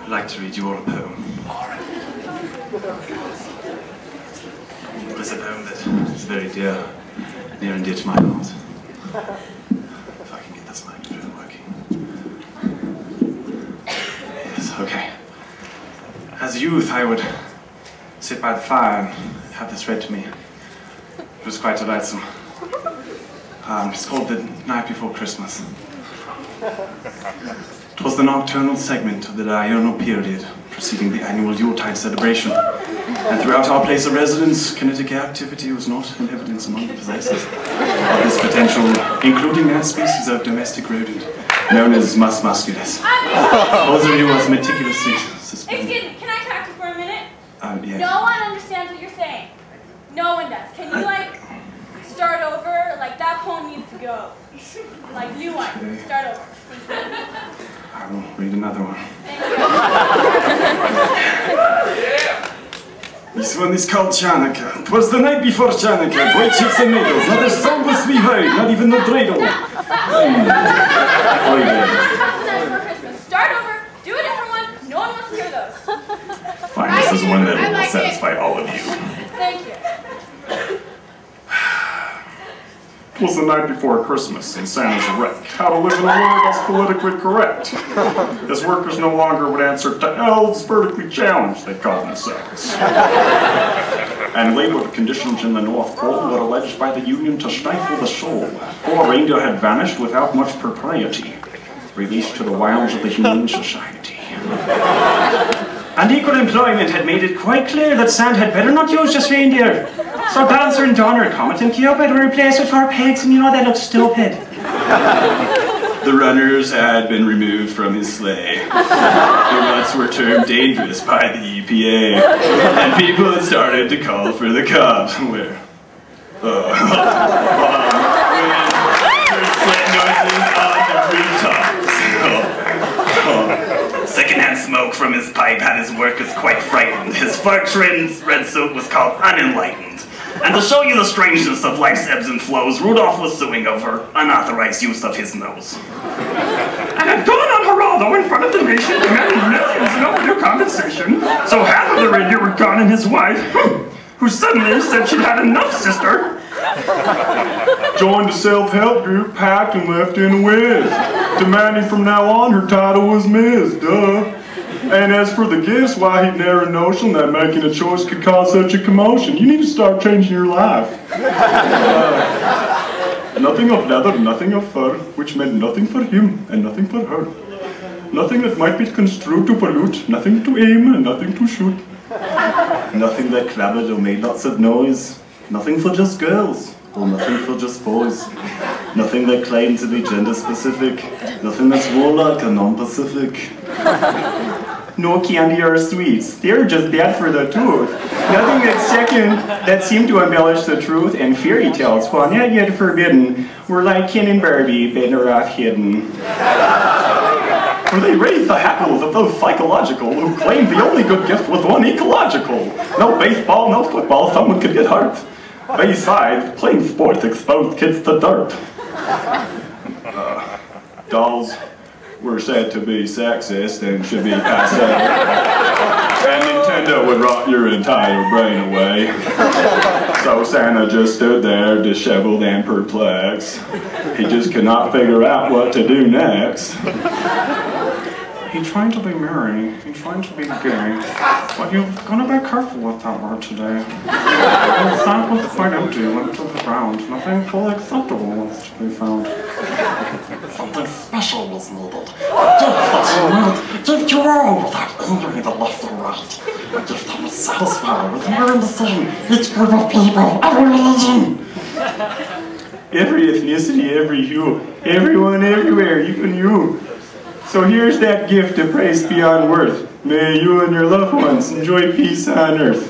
I'd like to read you all a poem. It's a poem that is very near and dear to my heart. If I can get this microphone working. Yes, okay. As a youth, I would sit by the fire and have this read to me. It was quite delightsome. It's called The Night Before Christmas. It was the nocturnal segment of the diurnal period preceding the annual Yuletide celebration, and throughout our place of residence, kinetic activity was not in evidence among the possessors of this potential, including that species of domestic rodent known as mus musculus. Rosary was meticulously suspended. Excuse me, can I talk to you for a minute? Yes. No one understands what you're saying. No one does. Can you, start over? Like, that poem needs to go. Like, new one. Okay. Start over. I will read another one. Thank you. This one is called Chanukah. It was the night before Chanukah. Boy, chicks and needles. Not a song was we heard, not even the dreidel. Start over. Do a different one. No one wants to hear those. Fine, this is one that will satisfy all of you. Thank you. It was the night before Christmas, and Santa's wreck. How to live in a world that's politically correct. His workers no longer would answer to elves vertically challenged, they called themselves. And labored conditions in the North Pole were alleged by the Union to stifle the soul. Poor reindeer had vanished without much propriety, released to the wilds of the Humane Society. And equal employment had made it quite clear that Santa had better not use just reindeer. So Dancer and Donner, Comet and Cupid were replaced with 4 pigs, and you know that looks stupid. The runners had been removed from his sleigh. Their nuts were termed dangerous by the EPA, and people had started to call for the cops. Where? Secondhand smoke from his pipe had his workers quite frightened. His far-trimmed red suit was called unenlightened. And to show you the strangeness of life's ebbs and flows, Rudolph was suing over unauthorized use of his nose. And had gone on Geraldo in front of the nation, demanding millions in overdue compensation. So half of the reindeer were gone, and his wife, who suddenly said she'd had enough, sister, joined a self-help group, packed and left in a whiz, demanding from now on her title was Ms. Duh. And as for the gifts, why, he'd never notion that making a choice could cause such a commotion. You need to start changing your life. Nothing of leather, nothing of fur, which meant nothing for him and nothing for her. Nothing that might be construed to pollute, nothing to aim and nothing to shoot. Nothing that clattered or made lots of noise. Nothing for just girls, or nothing for just boys. Nothing that claimed to be gender-specific. Nothing that's warlike or non-Pacific. No candy or sweets. They're just bad for the tooth. Nothing that seemed to embellish the truth, and fairy tales, while not yet forbidden, were like Ken and Barbie, better off hidden. For they raised the hackles of those psychological who claimed the only good gift was one ecological. No baseball, no football, someone could get hurt. Besides, playing sports exposed kids to dirt. Dolls were said to be sexist and should be passed out. And Nintendo would rot your entire brain away. So Santa just stood there, disheveled and perplexed. He just could not figure out what to do next. He tried to be merry, he tried to be gay, but you've got to be careful with that word today. The sack was quite empty, linked to the ground. Nothing fully acceptable was to be found. Something special was needed. Give to all without angering the left or right. A gift that was satisfied with your indecision. Each group of people, every religion. Every ethnicity, every hue, everyone, everywhere, even you. So here's that gift of praise beyond worth. May you and your loved ones enjoy peace on earth.